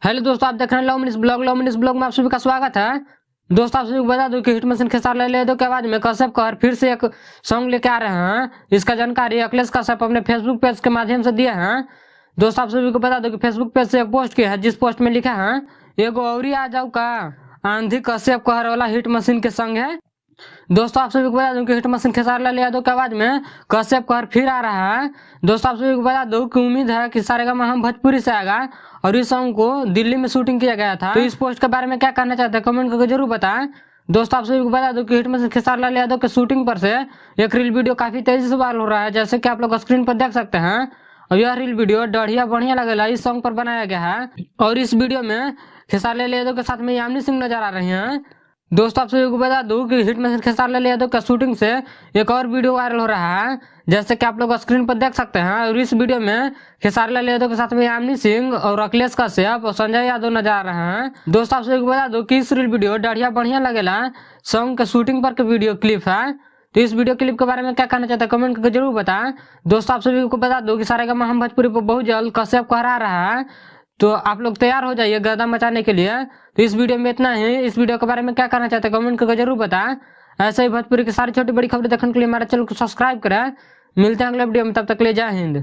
Hello दोस्तों, आप देख रहे हैं लव मिनट्स ब्लॉग में आप सभी का स्वागत है। दोस्तों, आप सभी को बता दूं कि हिट मशीन खेसारी लाल यादव के आवाज में कश्यप कहर फिर से एक सॉन्ग लेके आ रहे हैं। इसका जानकारी अखिलेश कश्यप अपने फेसबुक पेज के माध्यम से दिए हैं। दोस्तों, आप सभी को बता दूं कि फेसबुक पेज से एक पोस्ट किया है, जिस पोस्ट में लिखा है एगो औरी आ जाऊ का आंधी कश्यप कहर वाला हिट मशीन के संग है। दोस्तों, आप सभी को बता दूं कि हिट मशीन खेसारी लाल यादव की आवाज में कश्यप कहर फिर आ रहा है। दोस्तों, आप सभी को बता दूं कि उम्मीद है कि सारेगामा हम भोजपुरी से आएगा और इस सॉन्ग को दिल्ली में शूटिंग किया गया था। तो इस पोस्ट के बारे में क्या कहना चाहते हैं कमेंट करके जरूर बताएं। दोस्तों, आप सभी को बता दूं कि हिट मशीन खेसारी लाल यादव के शूटिंग पर से एक रील वीडियो काफी तेजी से वायरल हो रहा है, जैसे कि आप लोग स्क्रीन पर देख सकते हैं। और यह रील वीडियो बढ़िया लगेगा इस सॉन्ग पर बनाया गया है और इस वीडियो में खेसारी लाल यादव के साथ में यामिनी सिंह नजर आ रही हैं। दोस्तों, आप सभी को बता दूं कि हिट मशीन खेसारी लाल यादव का शूटिंग से एक और वीडियो वायरल हो रहा है, जैसे कि आप लोग स्क्रीन पर देख सकते हैं। और इस वीडियो में खेसारी लाल यादव के साथ में यामिनी सिंह और अखिलेश कश्यप और संजय यादव नजर आ रहे हैं। दोस्तों, आप सभी को बता दूं कि इस रील वीडियो बढ़िया लगेगा सॉन्ग के शूटिंग पर के वीडियो क्लिप है। तो इस वीडियो क्लिप के बारे में क्या कहना चाहते हैं कमेंट करके जरूर बताएं। दोस्तों, आप सभी को बता दूं कि सारेगामा हम भोजपुरी पर बहुत जल्द कश्यप कहर आ रहा है, तो आप लोग तैयार हो जाइए गर्दा मचाने के लिए। तो इस वीडियो में इतना ही। इस वीडियो के बारे में क्या कहना चाहते हैं कमेंट करके जरूर बताएं। ऐसे ही भोजपुरी की सारी छोटी बड़ी खबरें देखने के लिए हमारे चैनल को सब्सक्राइब करें। मिलते हैं अगले वीडियो में, तब तक के लिए जय हिंद।